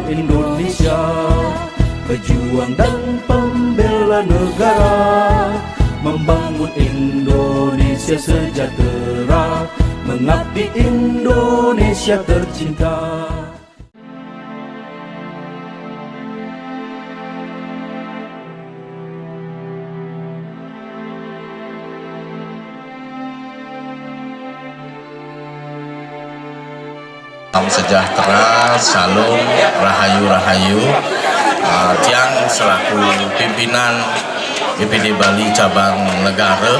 Indonesia, pejuang dan pembela negara, membangun Indonesia sejahtera, mengabdi Indonesia tercinta. Salam sejahtera, salam rahayu-rahayu. Tiang selaku pimpinan BPD Bali cabang negara,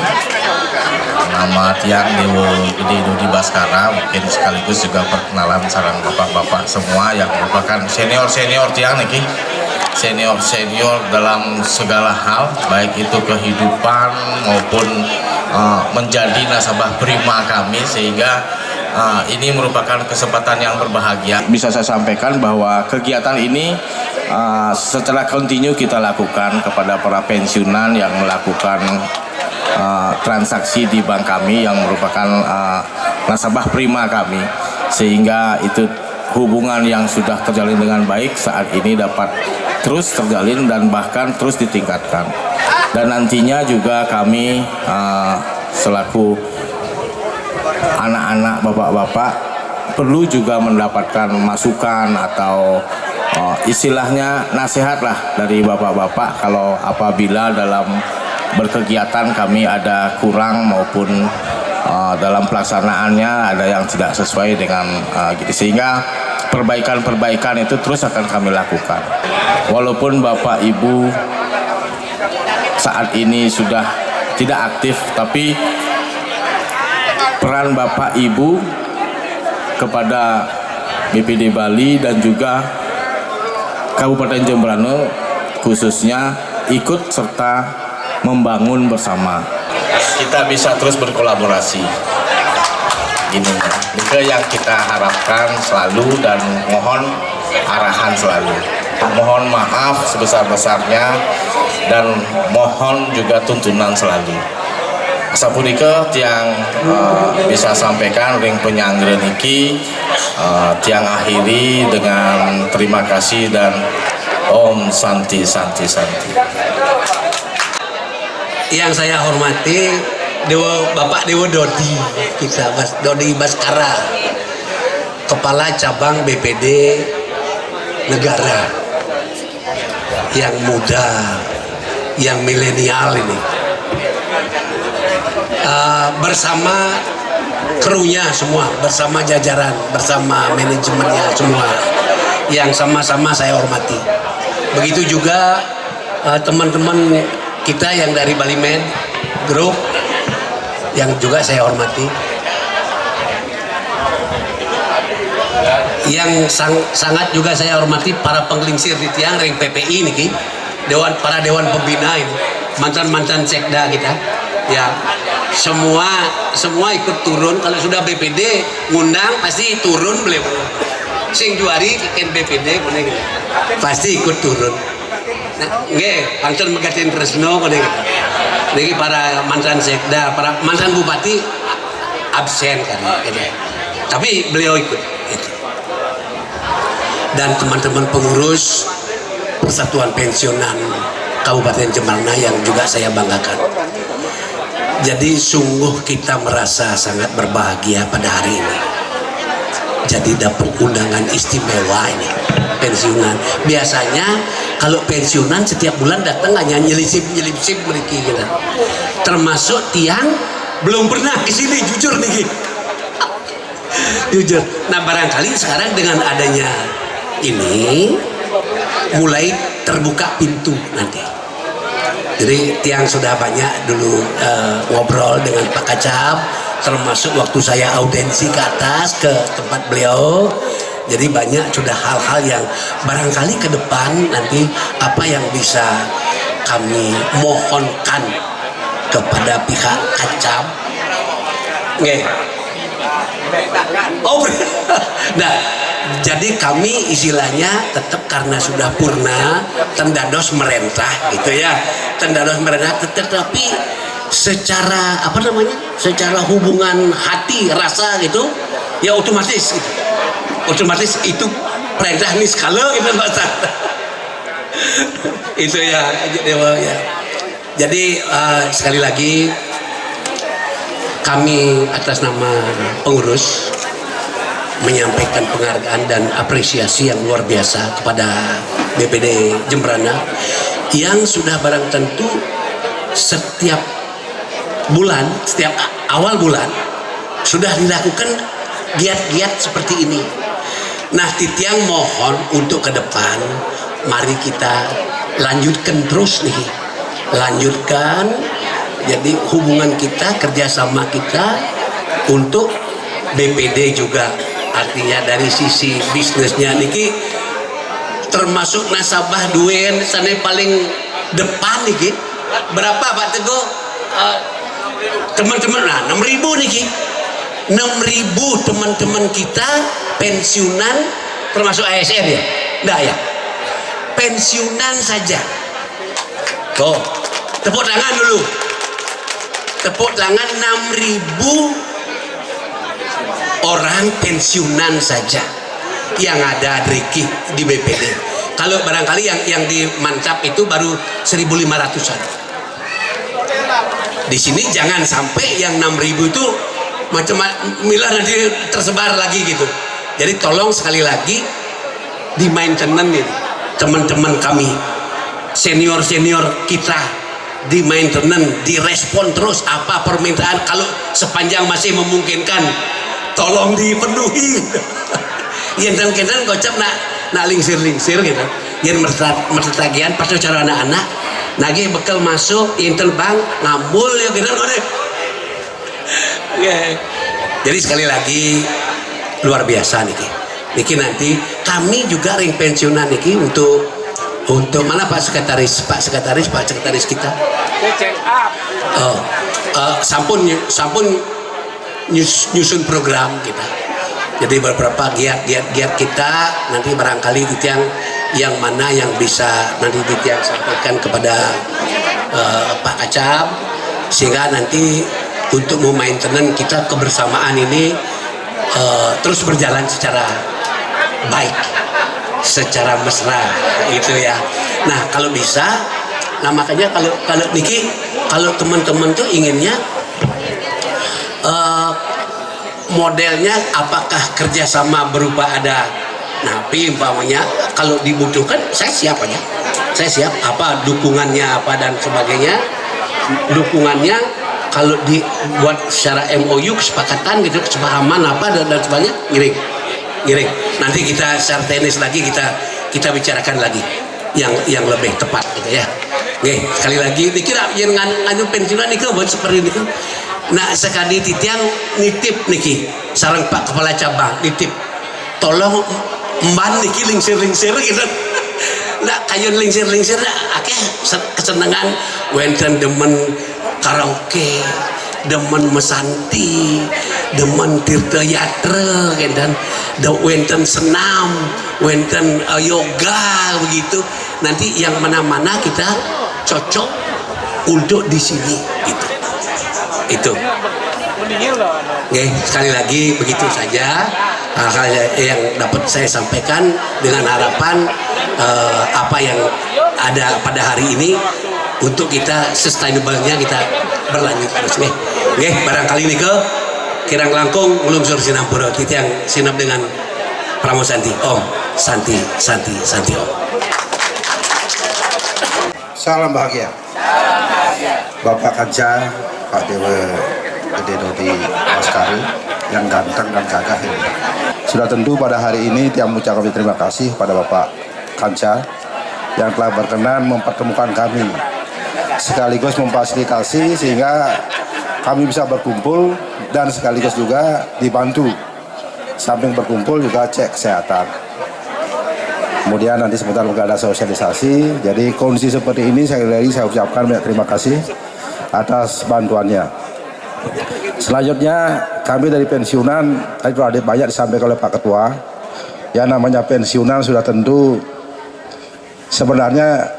nama Tiang Dewa Gede Dodi Baskara, mungkin sekaligus juga perkenalan sarang bapak-bapak semua yang merupakan senior-senior Tiang nih, senior-senior dalam segala hal, baik itu kehidupan maupun menjadi nasabah prima kami, sehingga ini merupakan kesempatan yang berbahagia. Bisa saya sampaikan bahwa kegiatan ini secara kontinu kita lakukan kepada para pensiunan yang melakukan transaksi di bank kami yang merupakan nasabah prima kami, sehingga itu hubungan yang sudah terjalin dengan baik saat ini dapat terus terjalin dan bahkan terus ditingkatkan. Dan nantinya juga kami selaku anak-anak, bapak-bapak perlu juga mendapatkan masukan atau istilahnya nasihat lah dari bapak-bapak kalau apabila dalam berkegiatan kami ada kurang maupun dalam pelaksanaannya ada yang tidak sesuai dengan gitu, sehingga perbaikan-perbaikan itu terus akan kami lakukan. Walaupun Bapak Ibu saat ini sudah tidak aktif, tapi peran Bapak Ibu kepada BPD Bali dan juga Kabupaten Jembrana khususnya ikut serta membangun bersama. Kita bisa terus berkolaborasi. Ini yang kita harapkan selalu dan mohon arahan selalu. Mohon maaf sebesar-besarnya dan mohon juga tuntunan selalu. Sapunika tiang bisa sampaikan ring penyangga niki, tiang akhiri dengan terima kasih dan Om Santi Santi Santi. Yang saya hormati Bapak Dewa Dodi, kita Dodi Baskara, Kepala Cabang BPD Negara, yang muda, yang milenial ini, bersama krunya semua, bersama jajaran, bersama manajemennya semua, yang sama-sama saya hormati. Begitu juga teman-teman kita yang dari Bali Med Group yang juga saya hormati, yang sangat juga saya hormati para penglingsir di tiang ring PPI niki, para dewan pembina ini, mantan sekda kita, ya semua ikut turun. Kalau sudah BPD ngundang pasti turun beliau. Sing juari ikan BPD pasti ikut turun. Nah, nggih, langsung megatin Tresno kene. Niki para mantan sekda, para mantan bupati absen kan gitu. Tapi beliau ikut itu. Dan teman-teman pengurus Persatuan Pensiunan Kabupaten Jembrana yang juga saya banggakan. Jadi sungguh kita merasa sangat berbahagia pada hari ini. Jadi dapat undangan istimewa ini pensiunan. Biasanya kalau pensiunan setiap bulan datang hanya nyelisip mereka gitu. Termasuk tiang belum pernah ke sini, jujur nih. Jujur. Nah, barangkali sekarang dengan adanya ini mulai terbuka pintu nanti. Jadi tiang sudah banyak dulu ngobrol dengan Pak Kacap, termasuk waktu saya audiensi ke atas ke tempat beliau. Jadi banyak sudah hal-hal yang barangkali ke depan nanti apa yang bisa kami mohonkan kepada pihak Kacap. Nggih. Oh, nah, jadi kami istilahnya tetap karena sudah purna tendados merentah gitu ya, tendados merentah, tetapi secara apa namanya, secara hubungan hati rasa gitu ya otomatis gitu. Otomatis itu perintah nih skala gitu bahasa. Itu ya. Jadi sekali lagi kami atas nama pengurus menyampaikan penghargaan dan apresiasi yang luar biasa kepada BPD Jembrana yang sudah barang tentu setiap bulan, setiap awal bulan sudah dilakukan giat-giat seperti ini. Nah, Titiang mohon untuk ke depan mari kita lanjutkan terus nih, lanjutkan. Jadi hubungan kita, kerjasama kita untuk BPD juga, artinya dari sisi bisnisnya niki termasuk nasabah duen sana paling depan niki. Berapa Pak Teguh? Teman-teman, nah 6.000 niki. 6.000 teman-teman kita pensiunan termasuk ASN ya? Enggak ya? Pensiunan saja. Tuh, tepuk tangan dulu. Tepuk tangan 6.000 orang pensiunan saja yang ada Riki di BPD. Kalau barangkali yang di Mantap itu baru 1.500-an. Di sini jangan sampai yang 6.000 itu macam milah nanti tersebar lagi gitu. Jadi tolong sekali lagi di maintenance ini teman-teman kami senior kita di maintenance, direspon terus apa permintaan, kalau sepanjang masih memungkinkan tolong dipenuhi. Yang dan kocap nak lingsir gitu. Yang mertagian pas cara anak-anak nagih bekal masuk intel bank ngambul ya gitu. Jadi sekali lagi luar biasa niki nanti kami juga ring pensiunan niki untuk mana Pak Sekretaris kita sampun nyusun program kita. Jadi beberapa giat kita nanti barangkali yang mana yang bisa nanti Titiang sampaikan kepada Pak Kacab, sehingga nanti untuk memaintenan kita kebersamaan ini terus berjalan secara baik, secara mesra gitu ya. Nah kalau bisa, nah makanya kalau niki kalau teman-teman tuh inginnya modelnya apakah kerjasama berupa ada napi umpamanya, kalau dibutuhkan saya siap aja, saya siap apa dukungannya apa dan sebagainya. Dukungannya kalau dibuat secara MOU kesepakatan gitu, kesepahaman apa dan sebagainya, ngiring nanti kita secara teknis lagi kita bicarakan lagi yang lebih tepat gitu ya. Oke, sekali lagi dikira yang nganu pensiunan niku buat seperti niku. Nah sekali Titiang nitip niki sarang Pak Kepala Cabang nitip tolong emban niki lingsir gitu. Nah kayun lingsir akeh kesenangan wenten demen karaoke, demen mesanti, demen tirta yatra dan wenten senam, wenten yoga begitu. Nanti yang mana-mana kita cocok untuk di sini gitu. Itu. Oke, sekali lagi begitu saja hal yang dapat saya sampaikan dengan harapan apa yang ada pada hari ini untuk kita sustainable-nya kita berlanjut terus nih. Oke, barangkali ini ke kirang langkung ulum sur Sinampura Titiang sinap dengan Pramu Santi. Om Santi Om. Salam bahagia. Bapak Kanca, Pak Dewa Gede Dodi Askari yang ganteng dan gagah ini. Sudah tentu pada hari ini Tiang mengucapkan terima kasih pada Bapak Kanca yang telah berkenan mempertemukan kami, sekaligus memfasilitasi sehingga kami bisa berkumpul dan sekaligus juga dibantu samping berkumpul juga cek kesehatan. Kemudian nanti sebentar juga ada sosialisasi. Jadi kondisi seperti ini saya ucapkan banyak terima kasih atas bantuannya. Selanjutnya kami dari pensiunan tadi sudah ada banyak disampaikan oleh Pak Ketua. Ya namanya pensiunan sudah tentu sebenarnya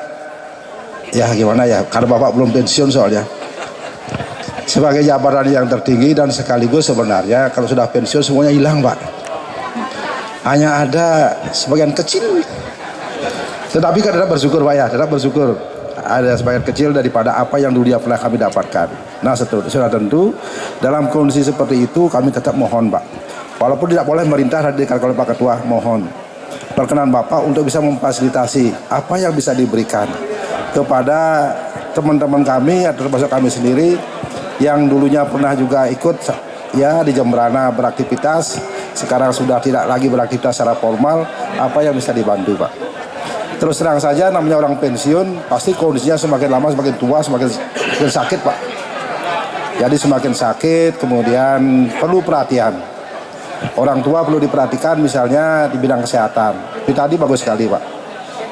ya gimana ya, karena Bapak belum pensiun soalnya. Sebagai jabatan yang tertinggi dan sekaligus sebenarnya kalau sudah pensiun semuanya hilang Pak. hanya ada sebagian kecil. Tetapi kan tetap bersyukur Pak ya, tetap bersyukur. Ada sebagian kecil daripada apa yang dulu pernah kami dapatkan. Nah sudah tentu dalam kondisi seperti itu kami tetap mohon Pak, walaupun tidak boleh merintah hadirkan oleh Pak Ketua, mohon perkenan Bapak untuk bisa memfasilitasi apa yang bisa diberikan kepada teman-teman kami atau termasuk kami sendiri yang dulunya pernah juga ikut ya di Jembrana beraktivitas, sekarang sudah tidak lagi beraktivitas secara formal. Apa yang bisa dibantu Pak? Terus terang saja namanya orang pensiun pasti kondisinya semakin lama semakin tua semakin sakit Pak. Jadi semakin sakit, kemudian perlu perhatian. Orang tua perlu diperhatikan misalnya di bidang kesehatan. Itu tadi bagus sekali Pak.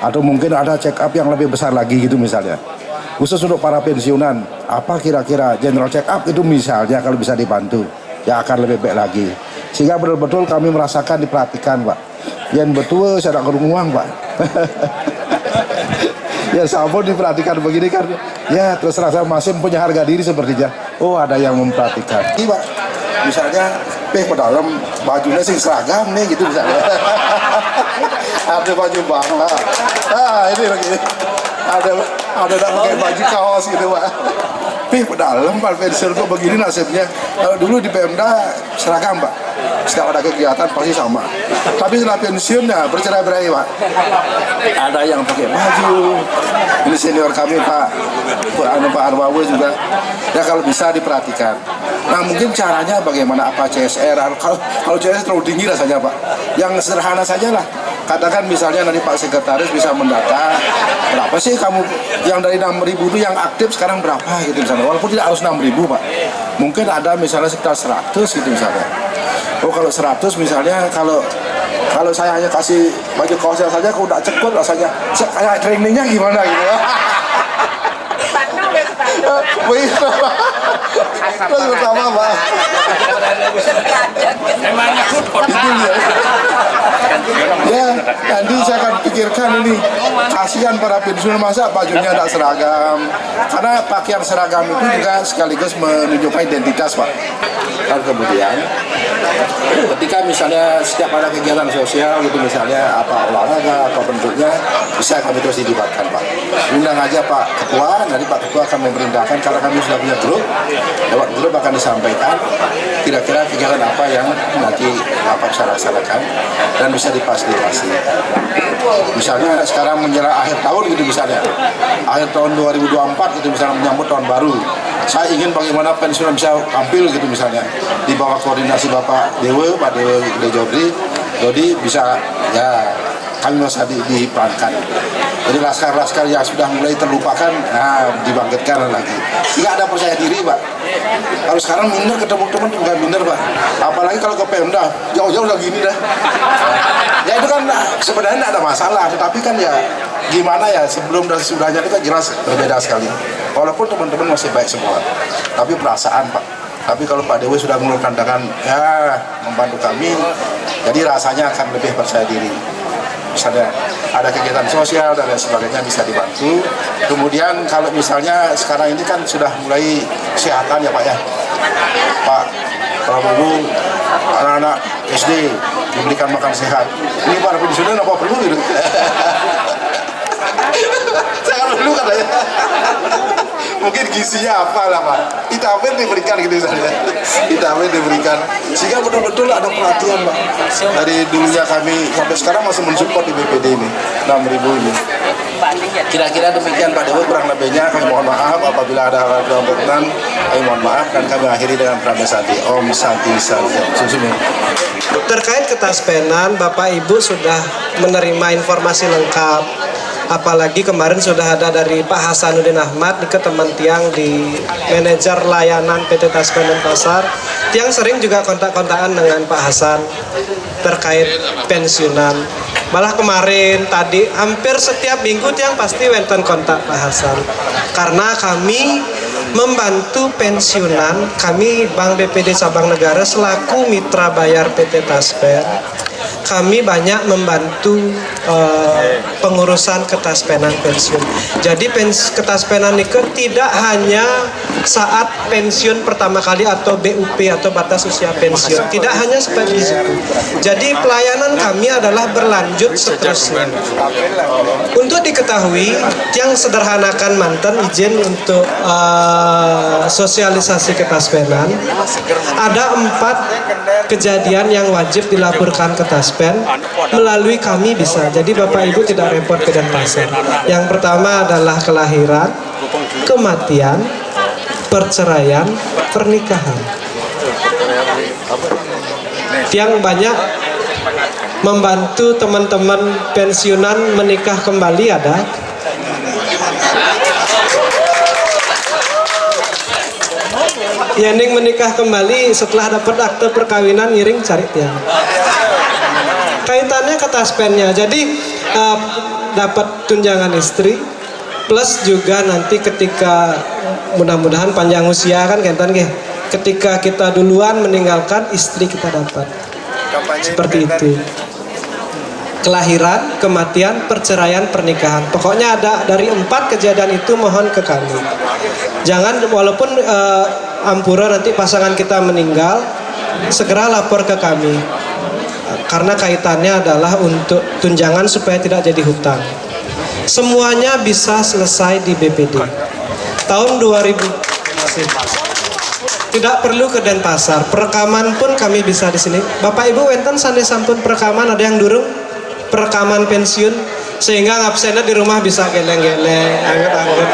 Atau mungkin ada check up yang lebih besar lagi gitu misalnya. Khusus untuk para pensiunan, apa kira-kira general check up itu misalnya kalau bisa dibantu, ya akan lebih baik lagi. Sehingga betul-betul kami merasakan diperhatikan Pak. Yang betul saya tidak kurung uang Pak. Ya sabun diperhatikan begini kan, ya terus rasa masih punya harga diri sepertinya. Oh ada yang memperhatikan. Iya Pak, misalnya ke dalam bajunya sih seragam nih gitu misalnya. Ada baju bangla. Ini lagi. Ada pakai baju kaos gitu Pak. Ke dalam Pak pensiun kok begini nasibnya. Kalau dulu di Pemda seragam Pak. Setiap ada kegiatan pasti sama. Tapi setelah pensiunnya bercerai-berai Pak. Ada yang pakai baju. Ini senior kami Pak Arwawe juga. Ya kalau bisa diperhatikan. Nah mungkin caranya bagaimana, apa CSR? Kalau CSR terlalu tinggi rasanya Pak. Yang sederhana saja lah. Katakan misalnya nanti Pak Sekretaris bisa mendata berapa sih kamu yang dari 6.000 itu yang aktif sekarang berapa gitu misalnya. Walaupun tidak harus 6.000 Pak. Mungkin ada misalnya sekitar 100 gitu misalnya. Oh kalau 100 misalnya kalau saya hanya kasih baju kaosnya saja aku udah cekut rasanya. Kayak trainingnya gimana gitu. Begitu Pak. Terus pertama Pak. Itu ya, nanti saya akan pikirkan ini. Kasihan para pensiun masa bajunya tidak seragam. Karena pakaian seragam itu juga sekaligus menunjukkan identitas Pak. Dan kemudian ketika misalnya setiap ada kegiatan sosial gitu misalnya apa olahraga apa bentuknya bisa kami terus dilibatkan Pak. Undang aja Pak Ketua, nanti Pak Ketua akan memerintahkan karena kami sudah punya grup. Lewat grup akan disampaikan kira-kira kegiatan apa yang nanti Bapak bisa laksanakan dan bisa difasilitasi. Misalnya sekarang menjelang akhir tahun gitu misalnya, akhir tahun 2024 gitu misalnya menyambut tahun baru. Saya ingin bagaimana pensiunan bisa tampil gitu misalnya di bawah koordinasi Bapak Dewa, Pak Dewa Dodi bisa ya kami masa diperankan. Jadi laskar-laskar yang sudah mulai terlupakan, nah dibangkitkan lagi. Tidak ada percaya diri Pak. Kalau sekarang minder ketemu teman juga minder Pak. Apalagi kalau ke Pemda, jauh-jauh lagi ini dah. Ya itu kan sebenarnya tidak ada masalah, tetapi kan ya gimana ya sebelum dan sesudahnya itu kan jelas berbeda sekali. Walaupun teman-teman masih baik semua, tapi perasaan Pak. Tapi kalau Pak Dewi sudah mengulurkan tangan, ya membantu kami, jadi rasanya akan lebih percaya diri. Misalnya ada kegiatan sosial dan lain sebagainya bisa dibantu. Kemudian kalau misalnya sekarang ini kan sudah mulai kesehatan ya Pak ya. Pak Prabowo anak-anak SD diberikan makan sehat. Ini para pensiunan apa perlu gitu? Sangat perlu katanya. Mungkin gizinya apa lah Pak. Vitamin diberikan gitu misalnya. Vitamin diberikan. Sehingga betul-betul ada perhatian Pak. Dari dulunya kami sampai sekarang masih mensupport di BPD ini 6.000 ini. Kira-kira demikian Pak Dewa, kurang lebihnya kami mohon maaf apabila ada hal-hal berkenan. Kami mohon maaf dan kami akhiri dengan Prananda Santi. Om Santi Santi. Terkait ketaspenan, Bapak Ibu sudah menerima informasi lengkap. Apalagi kemarin sudah ada dari Pak Hasanuddin Ahmad ke teman Tiang di manajer layanan PT Taspen Denpasar. Tiang sering juga kontak-kontakan dengan Pak Hasan terkait pensiunan. Malah kemarin tadi hampir setiap minggu Tiang pasti wenten kontak Pak Hasan. Karena kami membantu pensiunan, kami Bank BPD Sabang Negara selaku mitra bayar PT Taspen. Kami banyak membantu pengurusan ketaspenan pensiun. Jadi ketaspenan itu tidak hanya saat pensiun pertama kali atau BUP atau batas usia pensiun, tidak hanya seperti itu. Jadi pelayanan kami adalah berlanjut seterusnya. Untuk diketahui, yang sederhanakan mantan izin untuk sosialisasi ketaspenan, ada 4 kejadian yang wajib dilaporkan ke Taspen melalui kami bisa. Jadi Bapak Ibu tidak repot ke Denpasar. Yang pertama adalah kelahiran, kematian, perceraian, pernikahan. Yang banyak membantu teman-teman pensiunan menikah kembali ada. Yang menikah kembali setelah dapat akte perkawinan ngiring cari tiang. Kaitannya ke taspennya, jadi dapat tunjangan istri plus juga nanti ketika mudah-mudahan panjang usia kan kaitan ketika kita duluan meninggalkan istri kita dapat seperti itu. Kelahiran, kematian, perceraian, pernikahan. Pokoknya ada dari 4 kejadian itu mohon ke kami. Jangan walaupun ampura nanti pasangan kita meninggal, segera lapor ke kami. Karena kaitannya adalah untuk tunjangan supaya tidak jadi hutang. Semuanya bisa selesai di BPD. Tahun 2000 tidak perlu ke Denpasar. Perekaman pun kami bisa di sini. Bapak Ibu wenten sane sampun perekaman, ada yang durung perekaman pensiun sehingga ngabsennya di rumah bisa geleng-geleng, anget-anget.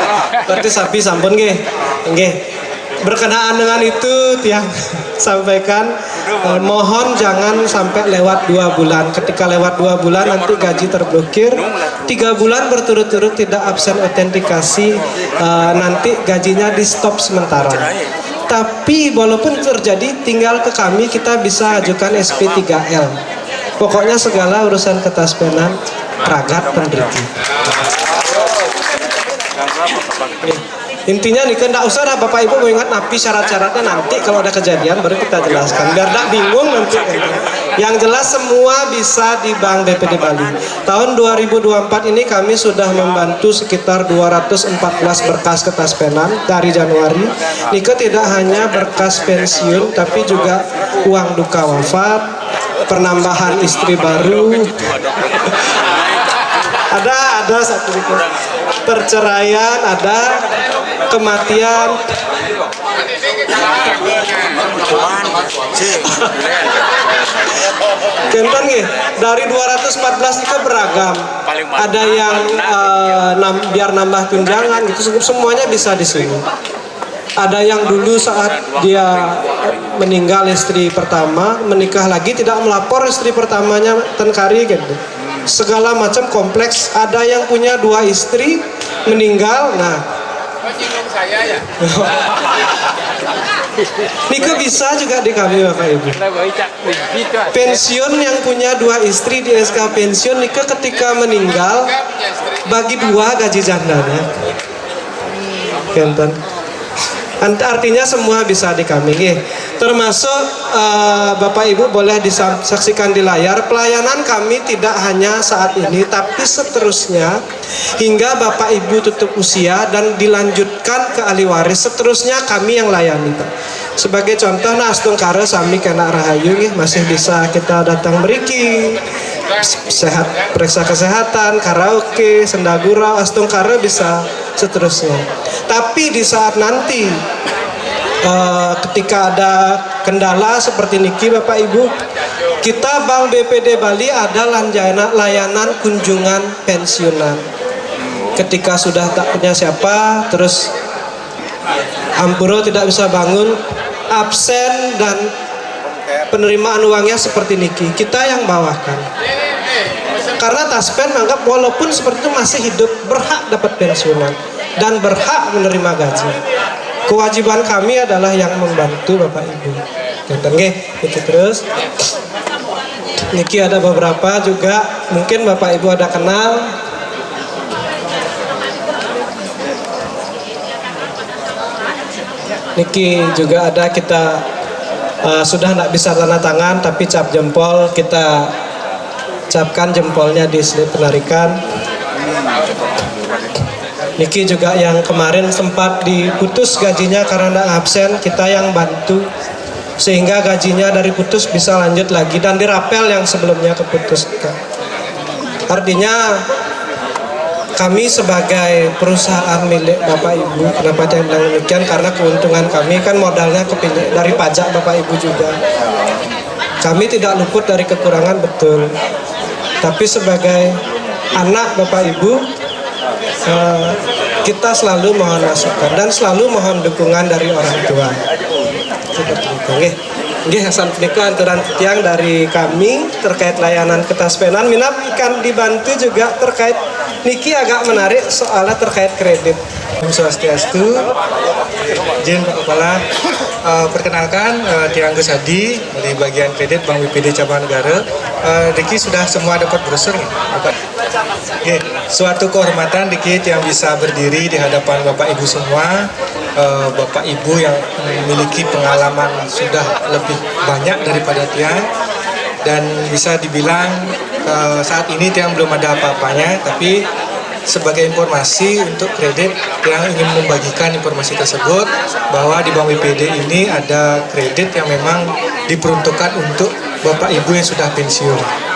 Berarti sapi sampun nggih. Berkenaan dengan itu tiang sampaikan mohon jangan sampai lewat 2 bulan. Ketika lewat 2 bulan nanti gaji terblokir. 3 bulan berturut-turut tidak absen autentikasi, nanti gajinya di stop sementara. Tapi walaupun terjadi tinggal ke kami, kita bisa ajukan SP3L. Pokoknya segala urusan ketaspenan pragat penderita. Intinya nih, tidak usah dah Bapak Ibu mengingat napi syarat-syaratnya, nanti kalau ada kejadian baru kita jelaskan biar tidak bingung nanti. Yang jelas semua bisa di Bank BPD Bali. Tahun 2024 ini kami sudah membantu sekitar 214 berkas ketaspenan dari Januari. Nike tidak hanya berkas pensiun tapi juga uang duka wafat, penambahan istri baru. ada satu perceraian, ada kematian. Kenton nih, dari 214 itu beragam. Ada yang biar nambah tunjangan gitu, semuanya bisa di sini. Ada yang dulu saat dia meninggal istri pertama, menikah lagi tidak melapor istri pertamanya tenkari gitu. Segala macam kompleks. Ada yang punya 2 istri meninggal, nah Nike bisa juga di kami Bapak Ibu. Pensiun yang punya 2 istri di SK pensiun, Nike ketika meninggal bagi 2 gaji jandanya. Kenten. Artinya semua bisa di kami. Termasuk Bapak Ibu boleh disaksikan di layar, pelayanan kami tidak hanya saat ini tapi seterusnya hingga Bapak Ibu tutup usia dan dilanjutkan ke ahli waris, seterusnya kami yang layani. Sebagai contoh, nah astung kare sami kena rahayu masih bisa kita datang beriki sehat, periksa kesehatan, karaoke, sendagura, astung kare bisa seterusnya. Tapi di saat nanti ketika ada kendala seperti niki Bapak Ibu, kita Bank BPD Bali ada layanan kunjungan pensiunan. Ketika sudah tak punya siapa, terus ampuro tidak bisa bangun, absen dan penerimaan uangnya seperti niki, kita yang bawakan. Karena Taspen menganggap walaupun seperti itu masih hidup, berhak dapat pensiunan dan berhak menerima gaji. Kewajiban kami adalah yang membantu Bapak Ibu. Itu terus. Niki ada beberapa juga, mungkin Bapak Ibu ada kenal. Niki juga ada, kita sudah tidak bisa tanda tangan tapi cap jempol kita ucapkan jempolnya di slip penarikan. Niki juga yang kemarin sempat diputus gajinya karena absen, kita yang bantu sehingga gajinya dari putus bisa lanjut lagi, dan dirapel yang sebelumnya keputus. Artinya kami sebagai perusahaan milik Bapak Ibu, kenapa saya bilang demikian? Karena keuntungan kami kan modalnya dari pajak Bapak Ibu juga. Kami tidak luput dari kekurangan, betul. Tapi sebagai anak Bapak Ibu, kita selalu mohon masukan dan selalu mohon dukungan dari orang tua. Nggih, Hasan punika aturan tiang dari kami terkait layanan ketaspenan. Minap ikan dibantu juga terkait niki agak menarik soalnya terkait kredit. Om Swastiastu, izin Pak Kepala, perkenalkan Tiang Gus Hadi dari bagian kredit Bank BPD Cabang Negara. Diki sudah semua dapat brosur nih, Bapak. Oke, suatu kehormatan dikit yang bisa berdiri di hadapan Bapak Ibu semua, Bapak Ibu yang memiliki pengalaman sudah lebih banyak daripada Tiang, dan bisa dibilang saat ini Tiang belum ada apa-apanya, tapi sebagai informasi untuk kredit Tiang ingin membagikan informasi tersebut bahwa di Bank BPD ini ada kredit yang memang diperuntukkan untuk Bapak Ibu yang sudah pensiun.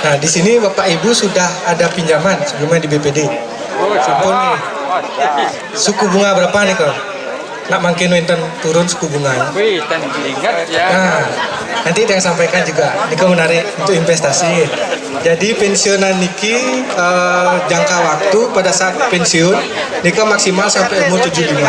Nah, di sini Bapak Ibu sudah ada pinjaman sebelumnya di BPD. Sampun nih. Suku bunga berapa nih kok? Nak makin wenten turun suku bunga. Nah, nanti saya sampaikan juga. Niko menarik untuk investasi. Jadi pensiunan niki jangka waktu pada saat pensiun niko maksimal sampai umur 75.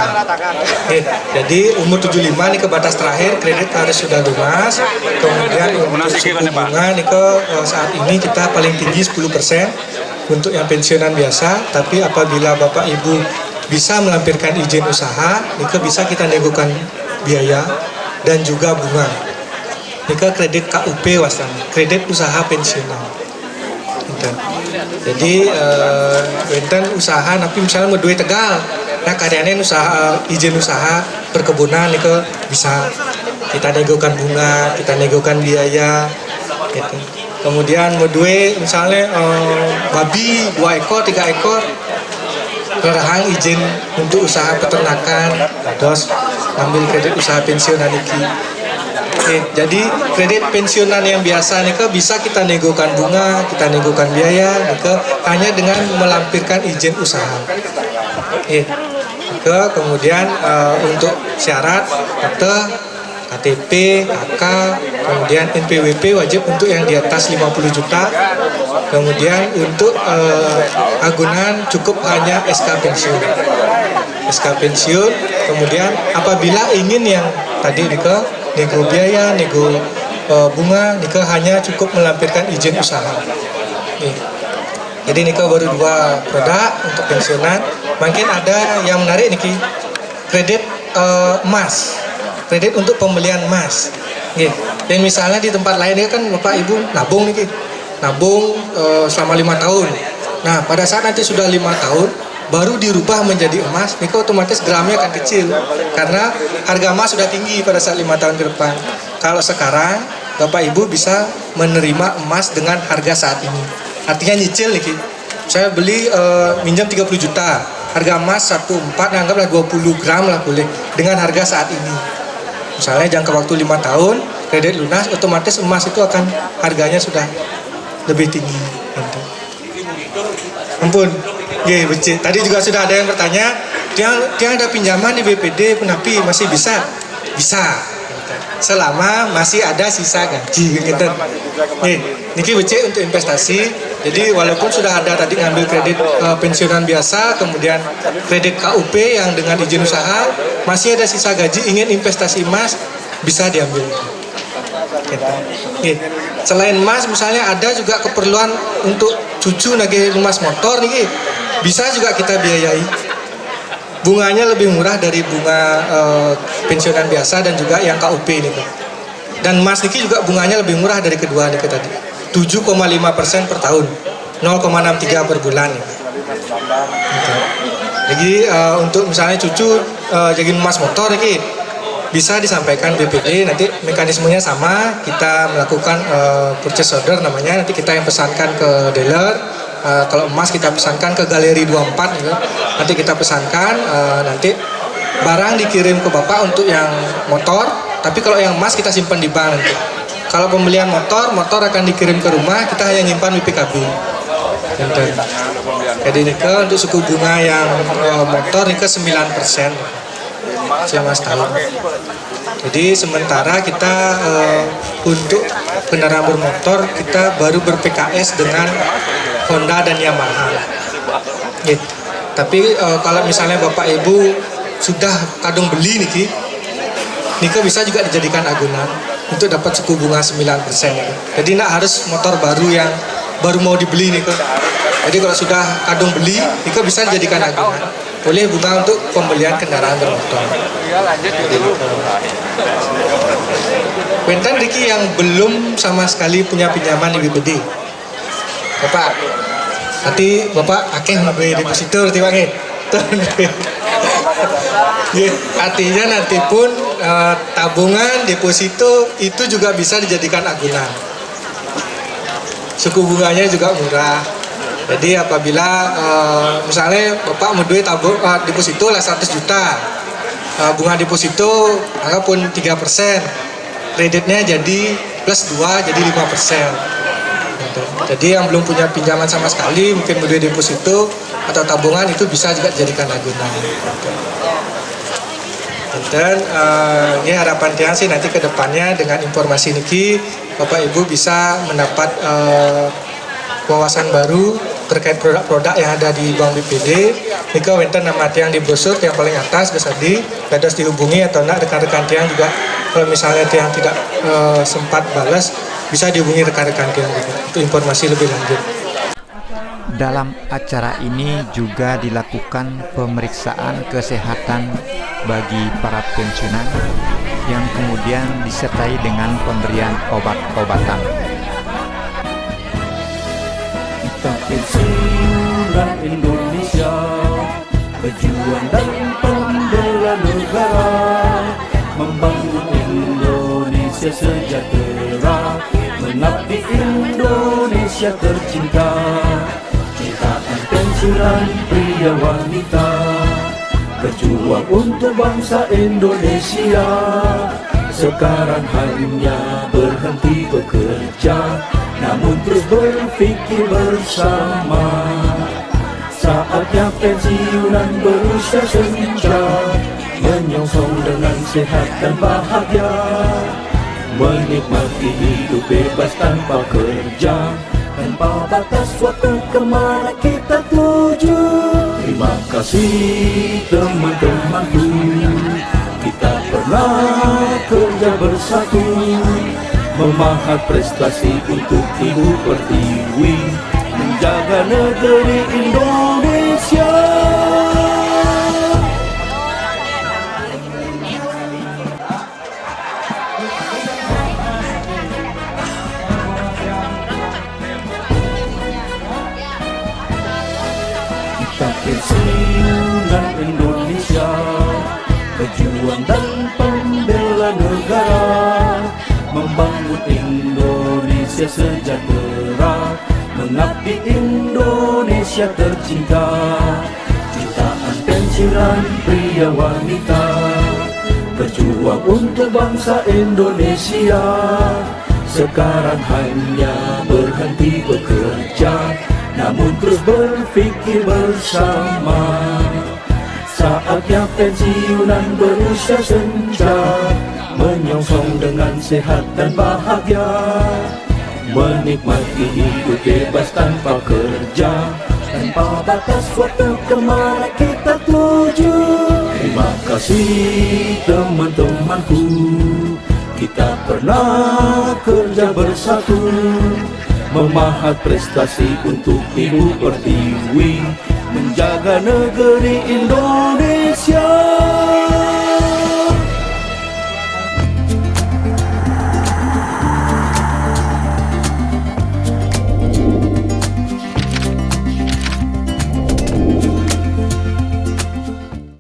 Jadi umur 75 niko batas terakhir kredit harus sudah lunas. Kemudian untuk suku bunga niko saat ini kita paling tinggi 10% untuk yang pensiunan biasa. Tapi apabila Bapak Ibu bisa melampirkan izin usaha, niko bisa kita negokan biaya dan juga bunga. Niko kredit KUP wasana, kredit usaha pensiunan. Jadi wenten usaha tapi misalnya mau duit Tegal, nah karyanya usaha izin usaha perkebunan itu bisa kita negokan bunga, kita negokan biaya gitu. Kemudian mau duit misalnya babi 2 ekor 3 ekor ngerahang izin untuk usaha peternakan, terus ambil kredit usaha pensiunan iki. Jadi kredit pensiunan yang biasa nih bisa kita negokan bunga, kita negokan biaya, hanya dengan melampirkan izin usaha. Kemudian untuk syarat KTP, KK, kemudian NPWP wajib untuk yang di atas 50 juta. Kemudian untuk agunan cukup hanya SK pensiun. SK pensiun. Kemudian apabila ingin yang tadi nego biaya, nego bunga, nika hanya cukup melampirkan izin usaha. Jadi nika baru 2 produk untuk pensiunan. Mungkin ada yang menarik niki, kredit emas, kredit untuk pembelian emas. Dan misalnya di tempat lain kan Bapak Ibu nabung niki, nabung selama 5 tahun. Nah pada saat nanti sudah 5 tahun baru dirubah menjadi emas, ini otomatis gramnya akan kecil karena harga emas sudah tinggi pada saat 5 tahun ke depan. Kalau sekarang Bapak Ibu bisa menerima emas dengan harga saat ini, artinya nyicil nih. Saya beli minjam 30 juta, harga emas 1,4, anggaplah 20 gram lah boleh dengan harga saat ini. Misalnya jangka waktu 5 tahun kredit lunas, otomatis emas itu akan harganya sudah lebih tinggi. Ampun. Iya, betul. Tadi juga sudah ada yang bertanya, dia ada pinjaman di BPD, Penapi masih bisa? Bisa. Selama masih ada sisa gaji gitu. Niki becek untuk investasi. Jadi walaupun sudah ada tadi ngambil kredit pensiunan biasa, kemudian kredit KUP yang dengan izin usaha, masih ada sisa gaji, ingin investasi emas, bisa diambil. Selain emas misalnya ada juga keperluan untuk cucu nagih lumas motor nih, bisa juga kita biayai. Bunganya lebih murah dari bunga pensiunan biasa dan juga yang KUP ini. Dan emas niki juga bunganya lebih murah dari kedua nih tadi, 7,5% per tahun, 0,63 per bulan. Jadi untuk misalnya cucu jadi emas motor nih, bisa disampaikan BPD, nanti mekanismenya sama, kita melakukan purchase order namanya, nanti kita yang pesankan ke dealer. Kalau emas kita pesankan ke Galeri 24 gitu. Nanti kita pesankan, nanti barang dikirim ke Bapak untuk yang motor, tapi kalau yang emas kita simpan di bank nanti. Kalau pembelian motor akan dikirim ke rumah, kita hanya nyimpan BPKB. Jadi ini untuk suku bunga yang motor ini ke 9% selama setahun. Jadi sementara kita untuk kendaraan bermotor kita baru ber-PKS dengan Honda dan Yamaha. Gitu. Tapi kalau misalnya Bapak Ibu sudah kadung beli niki bisa juga dijadikan agunan untuk dapat suku bunga 9%. Gitu. Jadi tidak harus motor baru yang baru mau dibeli nih. Jadi kalau sudah kadung beli, itu bisa dijadikan agunan. Boleh bunga untuk pembelian kendaraan bermotor. Wenten Riki yang belum sama sekali punya pinjaman di BPD. Bapak, nanti Bapak akeh membeli deposito nanti Bang. Artinya nanti pun tabungan deposito itu juga bisa dijadikan agunan. Suku bunganya juga murah. Jadi apabila misalnya Bapak mau duit deposito lah 100 juta, bunga deposito anggapun 3%, kreditnya jadi plus 2 jadi 5%. Gitu. Jadi yang belum punya pinjaman sama sekali mungkin mau duit deposito atau tabungan itu bisa juga dijadikan agunan. Dan ini harapan tiang sih nanti ke depannya dengan informasi niki Bapak Ibu bisa mendapat wawasan baru terkait produk-produk yang ada di Bank BPD. Nika wenten nama tiang di brosur yang paling atas bisa dados dihubungi atau enggak rekan-rekan tiang juga kalau misalnya tiang tidak sempat balas bisa dihubungi rekan-rekan tiang juga untuk informasi lebih lanjut. Dalam acara ini juga dilakukan pemeriksaan kesehatan bagi para pensiunan yang kemudian disertai dengan pemberian obat-obatan. Pensiunan Indonesia, pejuang dan pembela negara, membangun Indonesia sejahtera, mengabdi Indonesia tercinta. Citaan pensiunan pria wanita, berjuang untuk bangsa Indonesia. Sekarang hanya berhenti bekerja, namun terus berpikir bersama. Saatnya pensiunan berusia senja, menyongsong dengan sehat dan bahagia, menikmati hidup bebas tanpa kerja, tanpa batas waktu kemana kita tuju. Terima kasih teman-temanku, kita pernah kerja bersatu, memahat prestasi untuk Ibu Pertiwi, menjaga negeri Indonesia. Kita pensiunan Indonesia, pejuang dan pembela negara, membangun Indonesia sejahtera, mengabdi Indonesia tercinta. Jutaan pensiunan pria wanita, berjuang untuk bangsa Indonesia. Sekarang hanya berhenti bekerja, namun terus berpikir bersama. Saatnya pensiunan berusia senja, menyongsong dengan sehat dan bahagia, menikmati hidup bebas tanpa kerja, tanpa batas waktu kemana kita tuju. Terima kasih teman-temanku, kita pernah kerja bersatu, memahat prestasi untuk Ibu Pertiwi, menjaga negeri Indonesia.